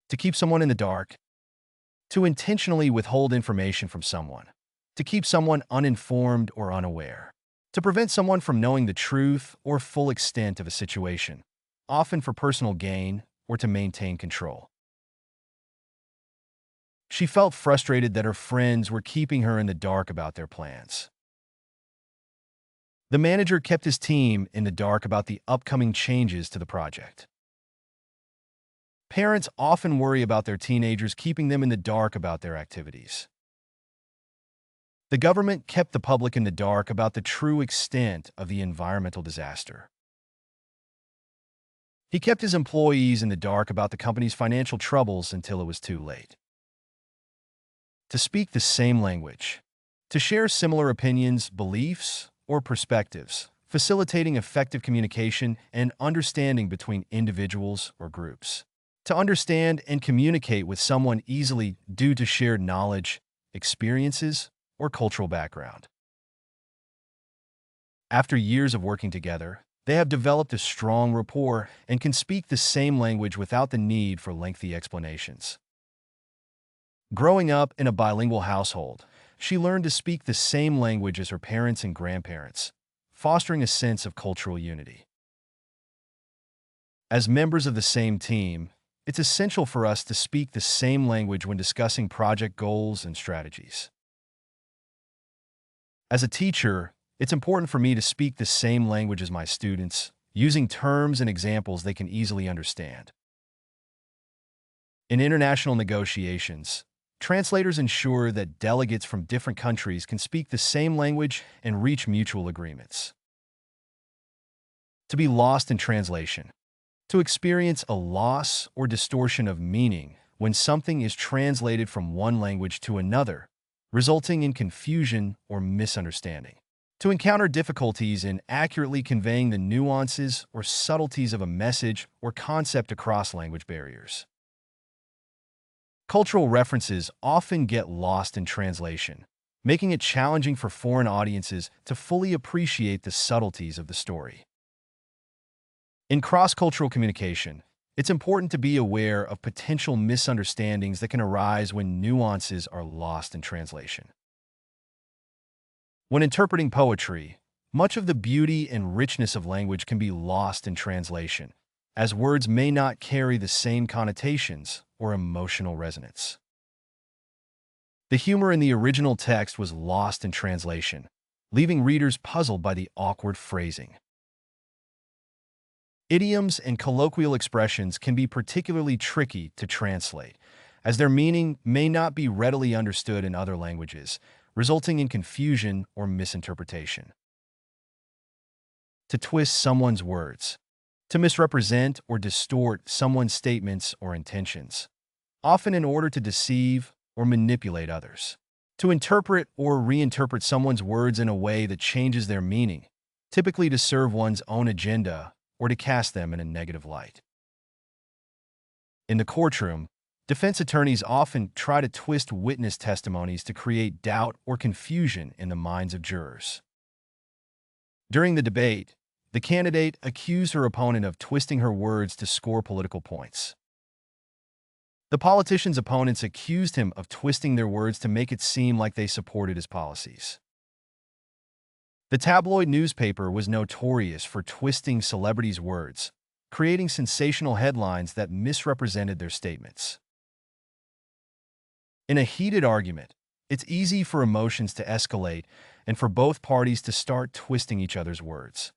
to keep someone in the dark, to intentionally withhold information from someone, to keep someone uninformed or unaware, to prevent someone from knowing the truth or full extent of a situation, often for personal gain or to maintain control. She felt frustrated that her friends were keeping her in the dark about their plans. The manager kept his team in the dark about the upcoming changes to the project. Parents often worry about their teenagers, keeping them in the dark about their activities. The government kept the public in the dark about the true extent of the environmental disaster. He kept his employees in the dark about the company's financial troubles until it was too late. To speak the same language, to share similar opinions, beliefs, or perspectives, facilitating effective communication and understanding between individuals or groups. To understand and communicate with someone easily due to shared knowledge, experiences, or cultural background. After years of working together, they have developed a strong rapport and can speak the same language without the need for lengthy explanations. Growing up in a bilingual household, she learned to speak the same language as her parents and grandparents, fostering a sense of cultural unity. As members of the same team, it's essential for us to speak the same language when discussing project goals and strategies. As a teacher, it's important for me to speak the same language as my students, using terms and examples they can easily understand. In international negotiations, translators ensure that delegates from different countries can speak the same language and reach mutual agreements. To be lost in translation. To experience a loss or distortion of meaning when something is translated from one language to another, resulting in confusion or misunderstanding. To encounter difficulties in accurately conveying the nuances or subtleties of a message or concept across language barriers. Cultural references often get lost in translation, making it challenging for foreign audiences to fully appreciate the subtleties of the story. In cross-cultural communication, it's important to be aware of potential misunderstandings that can arise when nuances are lost in translation. When interpreting poetry, much of the beauty and richness of language can be lost in translation, as words may not carry the same connotations or emotional resonance. The humor in the original text was lost in translation, leaving readers puzzled by the awkward phrasing. Idioms and colloquial expressions can be particularly tricky to translate, as their meaning may not be readily understood in other languages, resulting in confusion or misinterpretation. To twist someone's words. To misrepresent or distort someone's statements or intentions, often in order to deceive or manipulate others. To interpret or reinterpret someone's words in a way that changes their meaning, typically to serve one's own agenda or to cast them in a negative light. In the courtroom, defense attorneys often try to twist witness testimonies to create doubt or confusion in the minds of jurors. During the debate, the candidate accused her opponent of twisting her words to score political points. The politician's opponents accused him of twisting their words to make it seem like they supported his policies. The tabloid newspaper was notorious for twisting celebrities' words, creating sensational headlines that misrepresented their statements. In a heated argument, it's easy for emotions to escalate and for both parties to start twisting each other's words.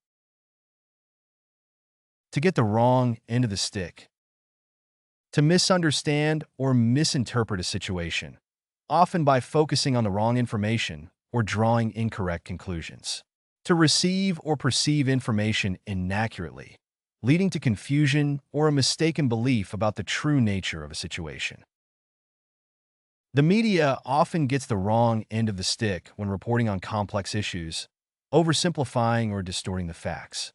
To get the wrong end of the stick. To misunderstand or misinterpret a situation, often by focusing on the wrong information or drawing incorrect conclusions. To receive or perceive information inaccurately, leading to confusion or a mistaken belief about the true nature of a situation. The media often gets the wrong end of the stick when reporting on complex issues, oversimplifying or distorting the facts.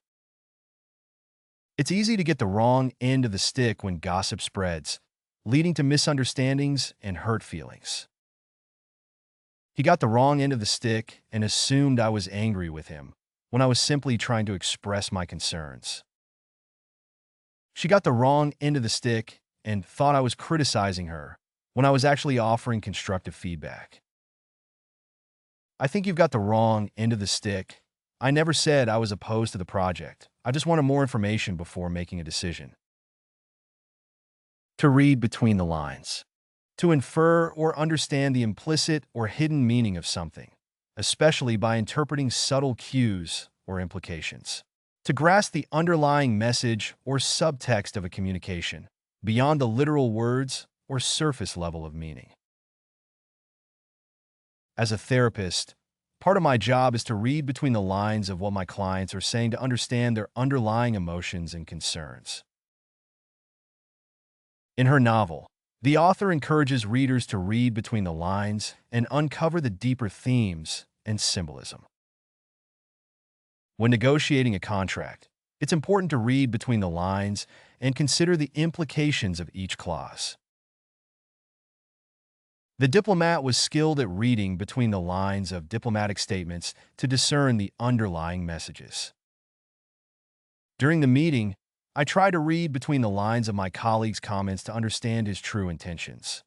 It's easy to get the wrong end of the stick when gossip spreads, leading to misunderstandings and hurt feelings. He got the wrong end of the stick and assumed I was angry with him when I was simply trying to express my concerns. She got the wrong end of the stick and thought I was criticizing her when I was actually offering constructive feedback. I think you've got the wrong end of the stick. I never said I was opposed to the project. I just wanted more information before making a decision. To read between the lines. To infer or understand the implicit or hidden meaning of something, especially by interpreting subtle cues or implications. To grasp the underlying message or subtext of a communication, beyond the literal words or surface level of meaning. As a therapist, part of my job is to read between the lines of what my clients are saying to understand their underlying emotions and concerns. In her novel, the author encourages readers to read between the lines and uncover the deeper themes and symbolism. When negotiating a contract, it's important to read between the lines and consider the implications of each clause. The diplomat was skilled at reading between the lines of diplomatic statements to discern the underlying messages. During the meeting, I tried to read between the lines of my colleague's comments to understand his true intentions.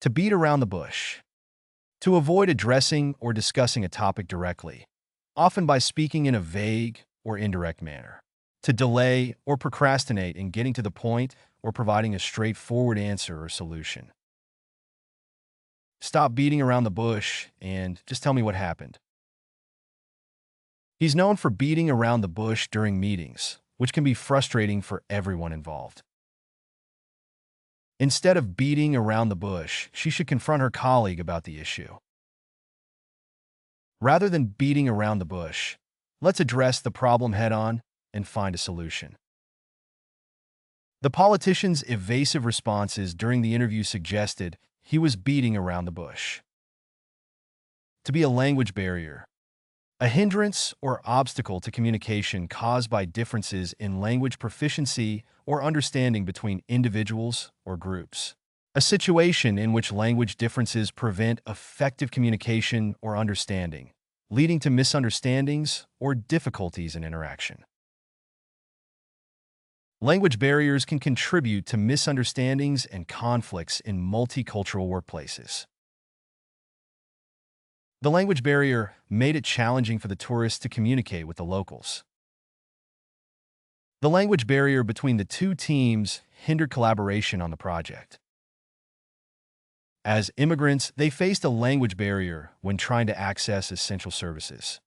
To beat around the bush. To avoid addressing or discussing a topic directly, often by speaking in a vague or indirect manner. To delay or procrastinate in getting to the point or providing a straightforward answer or solution. Stop beating around the bush and just tell me what happened. He's known for beating around the bush during meetings, which can be frustrating for everyone involved. Instead of beating around the bush, she should confront her colleague about the issue. Rather than beating around the bush, let's address the problem head-on and find a solution. The politician's evasive responses during the interview suggested he was beating around the bush. To be a language barrier. A hindrance or obstacle to communication caused by differences in language proficiency or understanding between individuals or groups. A situation in which language differences prevent effective communication or understanding, leading to misunderstandings or difficulties in interaction. Language barriers can contribute to misunderstandings and conflicts in multicultural workplaces. The language barrier made it challenging for the tourists to communicate with the locals. The language barrier between the two teams hindered collaboration on the project. As immigrants, they faced a language barrier when trying to access essential services.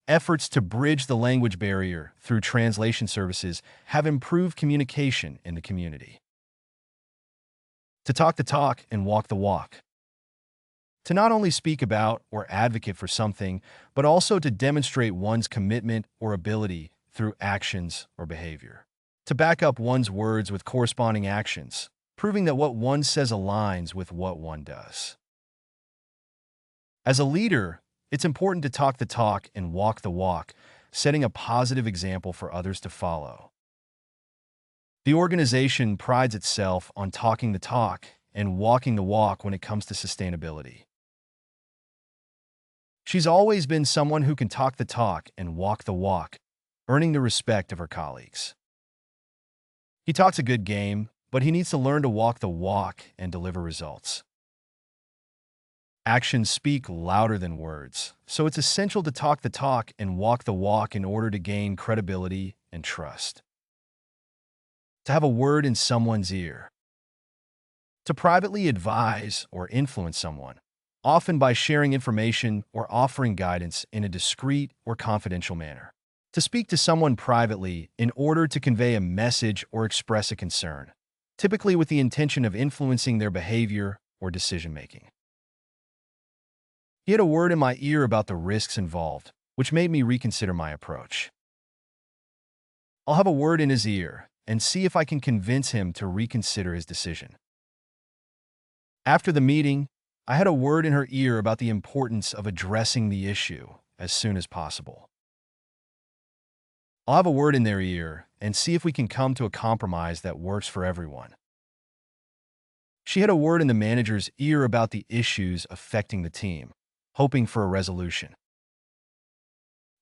Efforts to bridge the language barrier through translation services have improved communication in the community. To talk the talk and walk the walk. To not only speak about or advocate for something, but also to demonstrate one's commitment or ability through actions or behavior. To back up one's words with corresponding actions, proving that what one says aligns with what one does. As a leader, it's important to talk the talk and walk the walk, setting a positive example for others to follow. The organization prides itself on talking the talk and walking the walk when it comes to sustainability. She's always been someone who can talk the talk and walk the walk, earning the respect of her colleagues. He talks a good game, but he needs to learn to walk the walk and deliver results. Actions speak louder than words, so it's essential to talk the talk and walk the walk in order to gain credibility and trust. To have a word in someone's ear. To privately advise or influence someone, often by sharing information or offering guidance in a discreet or confidential manner. To speak to someone privately in order to convey a message or express a concern, typically with the intention of influencing their behavior or decision-making. He had a word in my ear about the risks involved, which made me reconsider my approach. I'll have a word in his ear and see if I can convince him to reconsider his decision. After the meeting, I had a word in her ear about the importance of addressing the issue as soon as possible. I'll have a word in their ear and see if we can come to a compromise that works for everyone. She had a word in the manager's ear about the issues affecting the team, hoping for a resolution.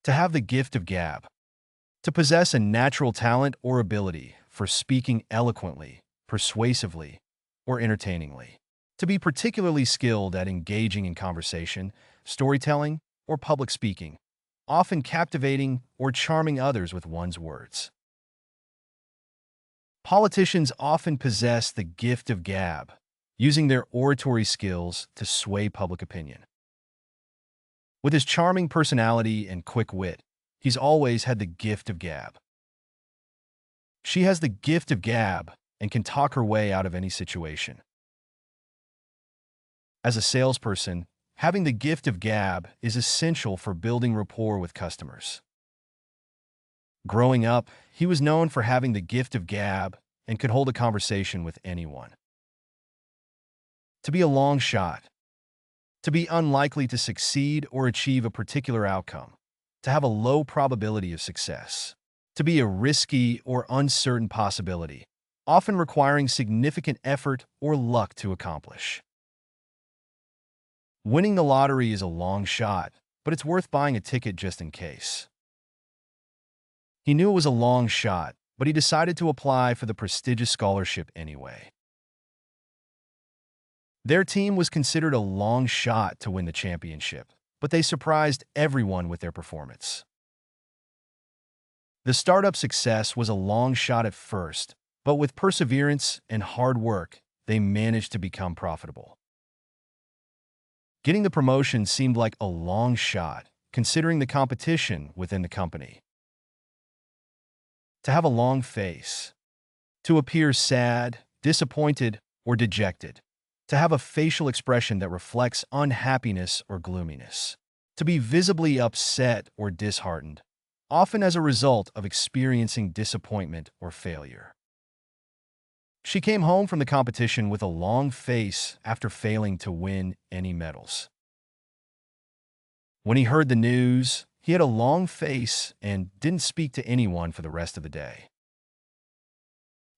To have the gift of gab. To possess a natural talent or ability for speaking eloquently, persuasively, or entertainingly. To be particularly skilled at engaging in conversation, storytelling, or public speaking, often captivating or charming others with one's words. Politicians often possess the gift of gab, using their oratory skills to sway public opinion. With his charming personality and quick wit, he's always had the gift of gab. She has the gift of gab and can talk her way out of any situation. As a salesperson, having the gift of gab is essential for building rapport with customers. Growing up, he was known for having the gift of gab and could hold a conversation with anyone. To be a long shot. To be unlikely to succeed or achieve a particular outcome. To have a low probability of success. To be a risky or uncertain possibility, often requiring significant effort or luck to accomplish. Winning the lottery is a long shot, but it's worth buying a ticket just in case. He knew it was a long shot, but he decided to apply for the prestigious scholarship anyway. Their team was considered a long shot to win the championship, but they surprised everyone with their performance. The startup success was a long shot at first, but with perseverance and hard work, they managed to become profitable. Getting the promotion seemed like a long shot, considering the competition within the company. To have a long face. To appear sad, disappointed, or dejected. To have a facial expression that reflects unhappiness or gloominess. To be visibly upset or disheartened, often as a result of experiencing disappointment or failure. She came home from the competition with a long face after failing to win any medals. When he heard the news, he had a long face and didn't speak to anyone for the rest of the day.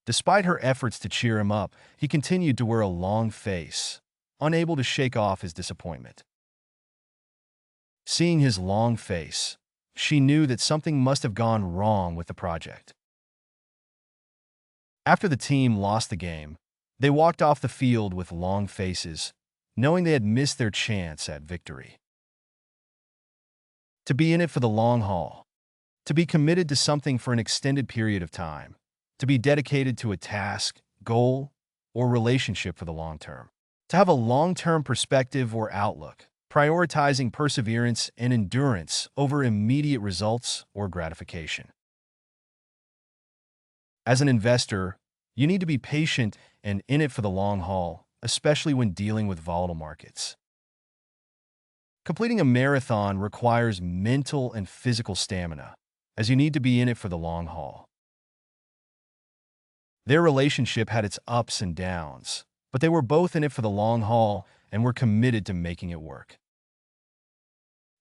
Despite her efforts to cheer him up, he continued to wear a long face, unable to shake off his disappointment. Seeing his long face, she knew that something must have gone wrong with the project. After the team lost the game, they walked off the field with long faces, knowing they had missed their chance at victory. To be in it for the long haul. To be committed to something for an extended period of time. To be dedicated to a task, goal, or relationship for the long term. To have a long-term perspective or outlook, prioritizing perseverance and endurance over immediate results or gratification. As an investor, you need to be patient and in it for the long haul, especially when dealing with volatile markets. Completing a marathon requires mental and physical stamina, as you need to be in it for the long haul. Their relationship had its ups and downs, but they were both in it for the long haul and were committed to making it work.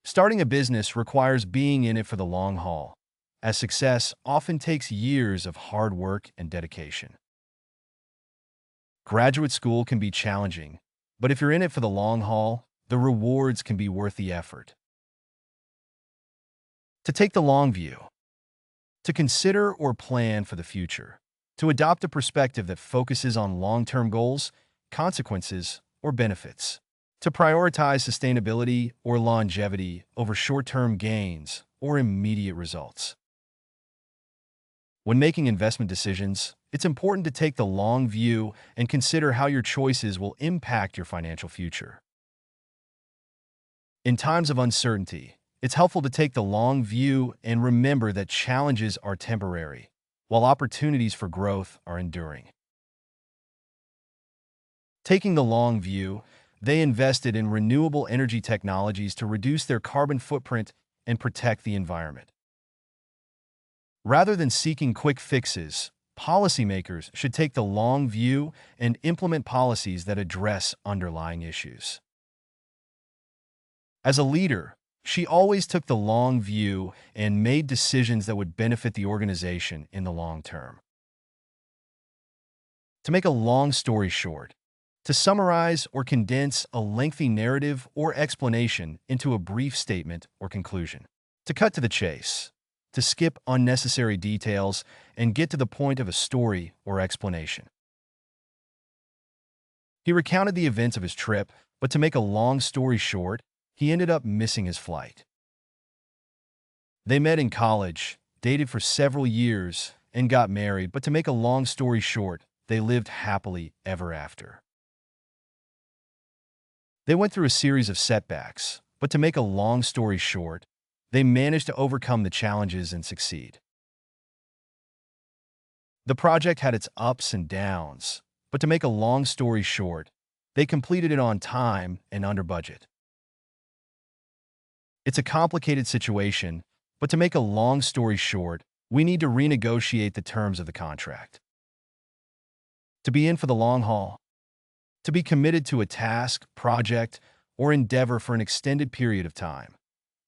Starting a business requires being in it for the long haul, as success often takes years of hard work and dedication. Graduate school can be challenging, but if you're in it for the long haul, the rewards can be worth the effort. To take the long view. To consider or plan for the future. To adopt a perspective that focuses on long-term goals, consequences, or benefits. To prioritize sustainability or longevity over short-term gains or immediate results. When making investment decisions, it's important to take the long view and consider how your choices will impact your financial future. In times of uncertainty, it's helpful to take the long view and remember that challenges are temporary, while opportunities for growth are enduring. Taking the long view, they invested in renewable energy technologies to reduce their carbon footprint and protect the environment. Rather than seeking quick fixes, policymakers should take the long view and implement policies that address underlying issues. As a leader, she always took the long view and made decisions that would benefit the organization in the long term. To make a long story short, to summarize or condense a lengthy narrative or explanation into a brief statement or conclusion. To cut to the chase. to skip unnecessary details and get to the point of a story or explanation. He recounted the events of his trip, but to make a long story short, he ended up missing his flight. They met in college, dated for several years, and got married, but to make a long story short, they lived happily ever after. They went through a series of setbacks, but to make a long story short, they managed to overcome the challenges and succeed. The project had its ups and downs, but to make a long story short, they completed it on time and under budget. It's a complicated situation, but to make a long story short, we need to renegotiate the terms of the contract. To be in for the long haul. To be committed to a task, project, or endeavor for an extended period of time.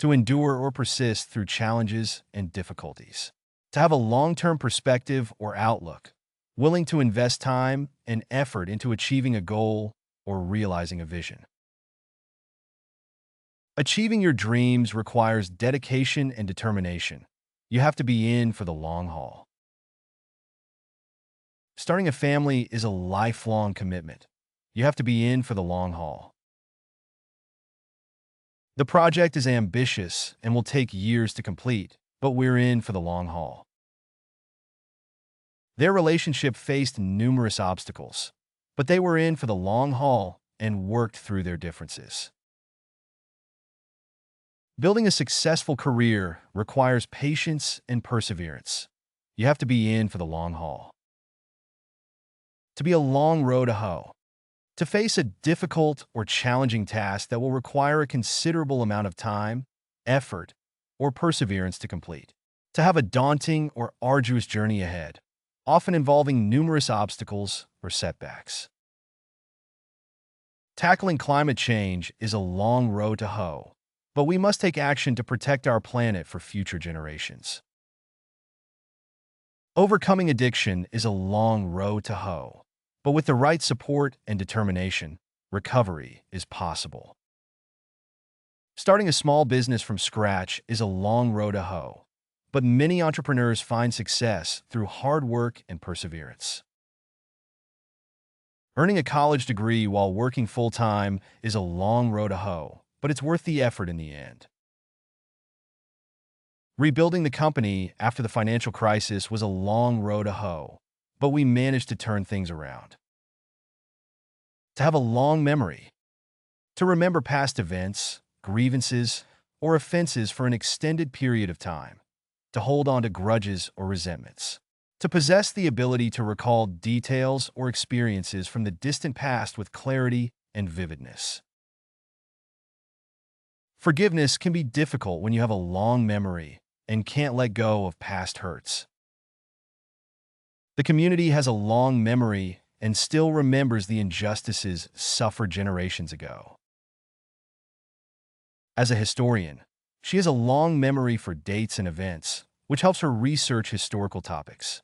To endure or persist through challenges and difficulties. To have a long-term perspective or outlook, willing to invest time and effort into achieving a goal or realizing a vision. Achieving your dreams requires dedication and determination. You have to be in for the long haul. Starting a family is a lifelong commitment. You have to be in for the long haul. The project is ambitious and will take years to complete, but we're in for the long haul. Their relationship faced numerous obstacles, but they were in for the long haul and worked through their differences. Building a successful career requires patience and perseverance. You have to be in for the long haul. To be a long road to hoe. To face a difficult or challenging task that will require a considerable amount of time, effort, or perseverance to complete. To have a daunting or arduous journey ahead, often involving numerous obstacles or setbacks. Tackling climate change is a long road to hoe, but we must take action to protect our planet for future generations. Overcoming addiction is a long road to hoe, but with the right support and determination, recovery is possible. Starting a small business from scratch is a long road to hoe, but many entrepreneurs find success through hard work and perseverance. Earning a college degree while working full-time is a long road to hoe, but it's worth the effort in the end. Rebuilding the company after the financial crisis was a long road to hoe, but we managed to turn things around. To have a long memory. To remember past events, grievances, or offenses for an extended period of time. To hold on to grudges or resentments. To possess the ability to recall details or experiences from the distant past with clarity and vividness. Forgiveness can be difficult when you have a long memory and can't let go of past hurts. The community has a long memory and still remembers the injustices suffered generations ago. As a historian, she has a long memory for dates and events, which helps her research historical topics.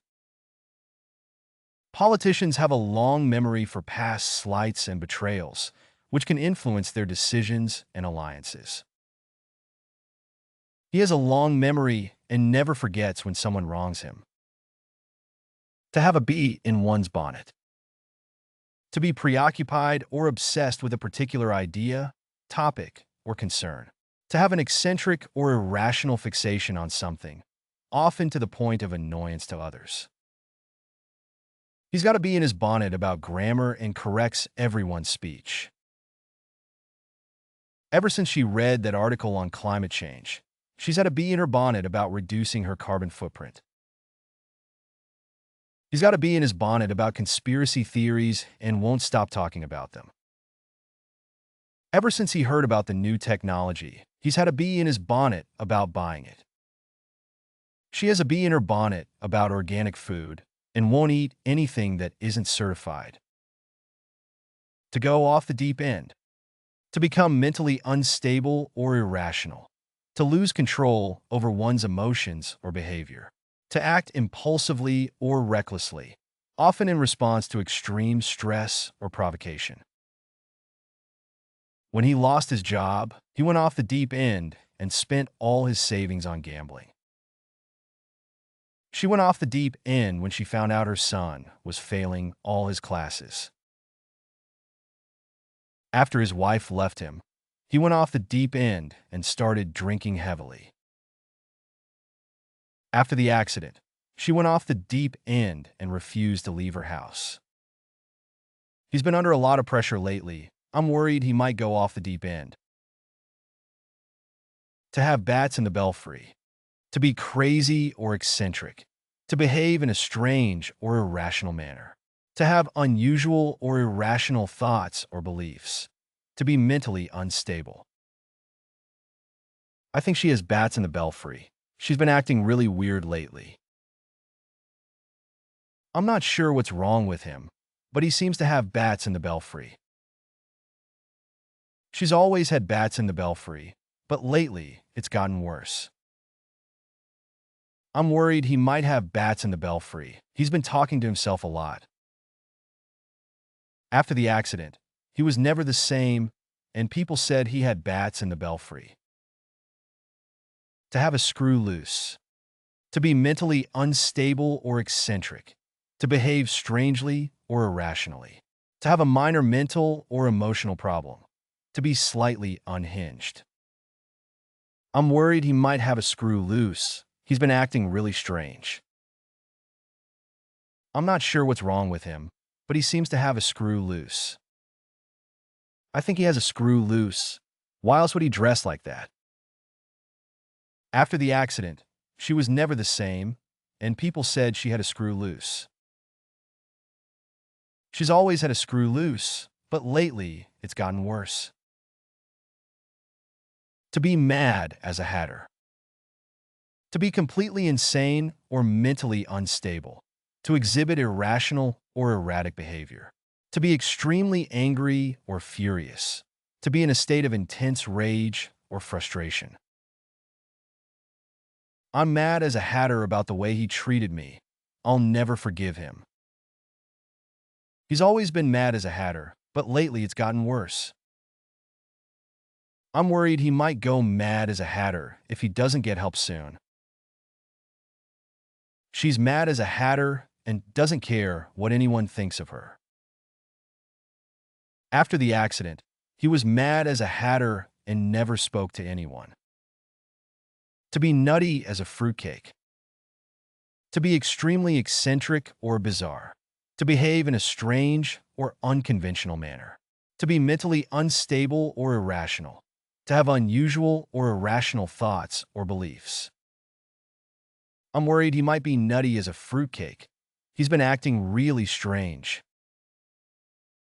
Politicians have a long memory for past slights and betrayals, which can influence their decisions and alliances. He has a long memory and never forgets when someone wrongs him. To have a bee in one's bonnet. To be preoccupied or obsessed with a particular idea, topic, or concern. To have an eccentric or irrational fixation on something, often to the point of annoyance to others. He's got a bee in his bonnet about grammar and corrects everyone's speech. Ever since she read that article on climate change, she's had a bee in her bonnet about reducing her carbon footprint. He's got a bee in his bonnet about conspiracy theories and won't stop talking about them. Ever since he heard about the new technology, he's had a bee in his bonnet about buying it. She has a bee in her bonnet about organic food and won't eat anything that isn't certified. To go off the deep end. To become mentally unstable or irrational. To lose control over one's emotions or behavior. To act impulsively or recklessly, often in response to extreme stress or provocation. When he lost his job, he went off the deep end and spent all his savings on gambling. She went off the deep end when she found out her son was failing all his classes. After his wife left him, he went off the deep end and started drinking heavily. After the accident, she went off the deep end and refused to leave her house. He's been under a lot of pressure lately. I'm worried he might go off the deep end. To have bats in the belfry. To be crazy or eccentric. To behave in a strange or irrational manner. To have unusual or irrational thoughts or beliefs. To be mentally unstable. I think she has bats in the belfry. She's been acting really weird lately. I'm not sure what's wrong with him, but he seems to have bats in the belfry. She's always had bats in the belfry, but lately it's gotten worse. I'm worried he might have bats in the belfry. He's been talking to himself a lot. After the accident, he was never the same, and people said he had bats in the belfry. To have a screw loose. To be mentally unstable or eccentric. To behave strangely or irrationally. To have a minor mental or emotional problem. To be slightly unhinged. I'm worried he might have a screw loose. He's been acting really strange. I'm not sure what's wrong with him, but he seems to have a screw loose. I think he has a screw loose. Why else would he dress like that? After the accident, she was never the same, and people said she had a screw loose. She's always had a screw loose, but lately it's gotten worse. To be mad as a hatter. To be completely insane or mentally unstable. To exhibit irrational or erratic behavior. To be extremely angry or furious. To be in a state of intense rage or frustration. I'm mad as a hatter about the way he treated me. I'll never forgive him. He's always been mad as a hatter, but lately it's gotten worse. I'm worried he might go mad as a hatter if he doesn't get help soon. She's mad as a hatter and doesn't care what anyone thinks of her. After the accident, he was mad as a hatter and never spoke to anyone. To be nutty as a fruitcake. To be extremely eccentric or bizarre. To behave in a strange or unconventional manner. To be mentally unstable or irrational. To have unusual or irrational thoughts or beliefs. I'm worried he might be nutty as a fruitcake. He's been acting really strange.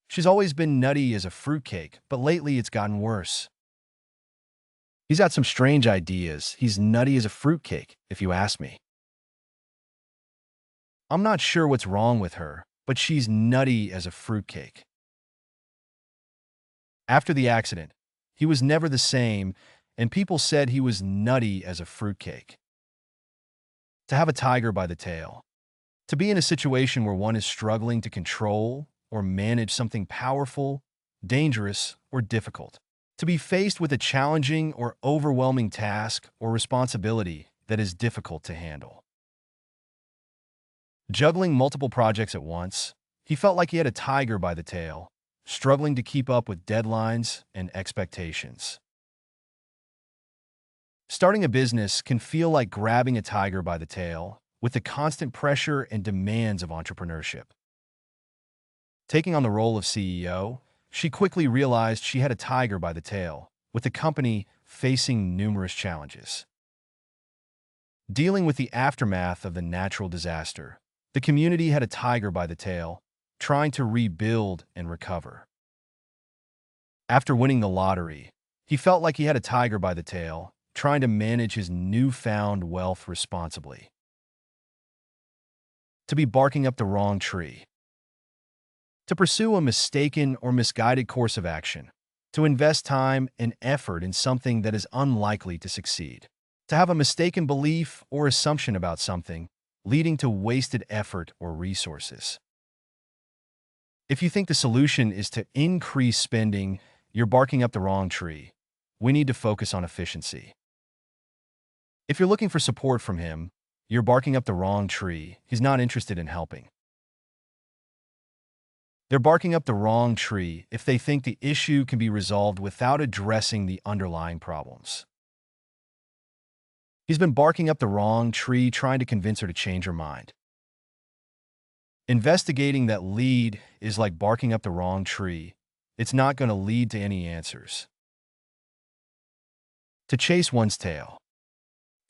She's always been nutty as a fruitcake, but lately it's gotten worse. He's got some strange ideas. He's nutty as a fruitcake, if you ask me. I'm not sure what's wrong with her, but she's nutty as a fruitcake. After the accident, he was never the same, and people said he was nutty as a fruitcake. To have a tiger by the tail. To be in a situation where one is struggling to control or manage something powerful, dangerous, or difficult. To be faced with a challenging or overwhelming task or responsibility that is difficult to handle. Juggling multiple projects at once, he felt like he had a tiger by the tail, struggling to keep up with deadlines and expectations. Starting a business can feel like grabbing a tiger by the tail with the constant pressure and demands of entrepreneurship. Taking on the role of CEO, she quickly realized she had a tiger by the tail, with the company facing numerous challenges. Dealing with the aftermath of the natural disaster, the community had a tiger by the tail, trying to rebuild and recover. After winning the lottery, he felt like he had a tiger by the tail, trying to manage his newfound wealth responsibly. To be barking up the wrong tree. To pursue a mistaken or misguided course of action. To invest time and effort in something that is unlikely to succeed. To have a mistaken belief or assumption about something, leading to wasted effort or resources. If you think the solution is to increase spending, you're barking up the wrong tree. We need to focus on efficiency. If you're looking for support from him, You're barking up the wrong tree. He's not interested in helping. They're barking up the wrong tree if they think the issue can be resolved without addressing the underlying problems. He's been barking up the wrong tree trying to convince her to change her mind. Investigating that lead is like barking up the wrong tree. It's not going to lead to any answers. To chase one's tail.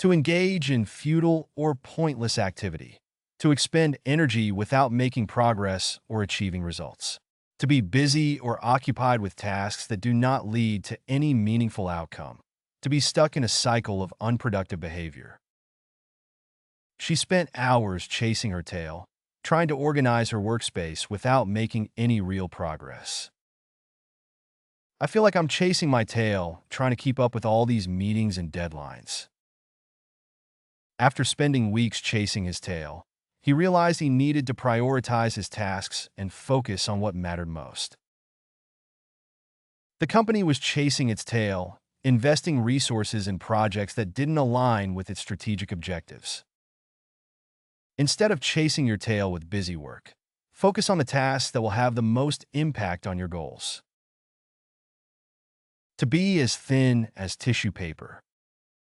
To engage in futile or pointless activity. To expend energy without making progress or achieving results. To be busy or occupied with tasks that do not lead to any meaningful outcome. To be stuck in a cycle of unproductive behavior. She spent hours chasing her tail, trying to organize her workspace without making any real progress. I feel like I'm chasing my tail, trying to keep up with all these meetings and deadlines. After spending weeks chasing his tail, he realized he needed to prioritize his tasks and focus on what mattered most. The company was chasing its tail, investing resources in projects that didn't align with its strategic objectives. Instead of chasing your tail with busy work, focus on the tasks that will have the most impact on your goals. To be as thin as tissue paper.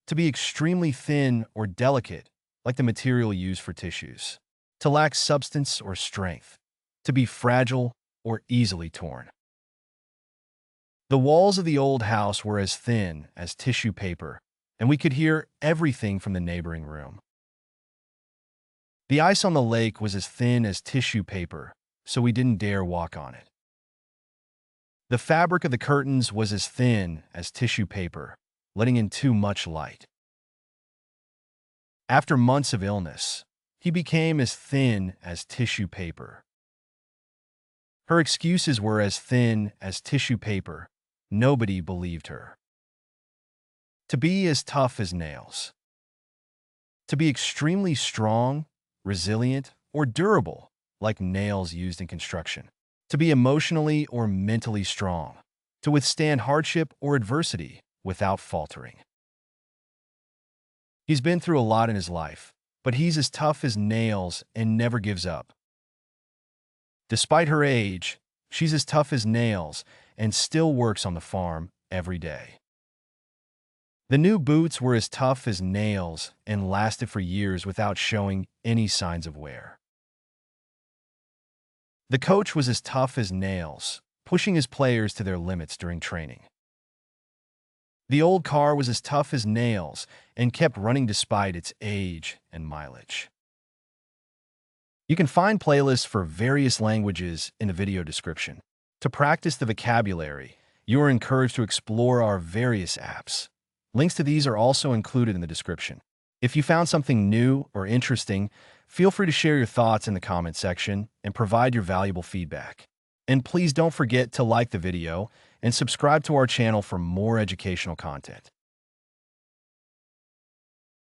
To be extremely thin or delicate, like the material used for tissues. To lack substance or strength. To be fragile or easily torn. The walls of the old house were as thin as tissue paper, and we could hear everything from the neighboring room. The ice on the lake was as thin as tissue paper, so we didn't dare walk on it. The fabric of the curtains was as thin as tissue paper, letting in too much light. After months of illness, he became as thin as tissue paper. Her excuses were as thin as tissue paper. Nobody believed her. To be as tough as nails. To be extremely strong, resilient, or durable, like nails used in construction. To be emotionally or mentally strong. To withstand hardship or adversity without faltering. He's been through a lot in his life, but he's as tough as nails and never gives up. Despite her age, she's as tough as nails and still works on the farm every day. The new boots were as tough as nails and lasted for years without showing any signs of wear. The coach was as tough as nails, pushing his players to their limits during training. The old car was as tough as nails and kept running despite its age and mileage. You can find playlists for various languages in the video description. To practice the vocabulary, you are encouraged to explore our various apps. Links to these are also included in the description. If you found something new or interesting, feel free to share your thoughts in the comment section and provide your valuable feedback. And please don't forget to like the video and subscribe to our channel for more educational content.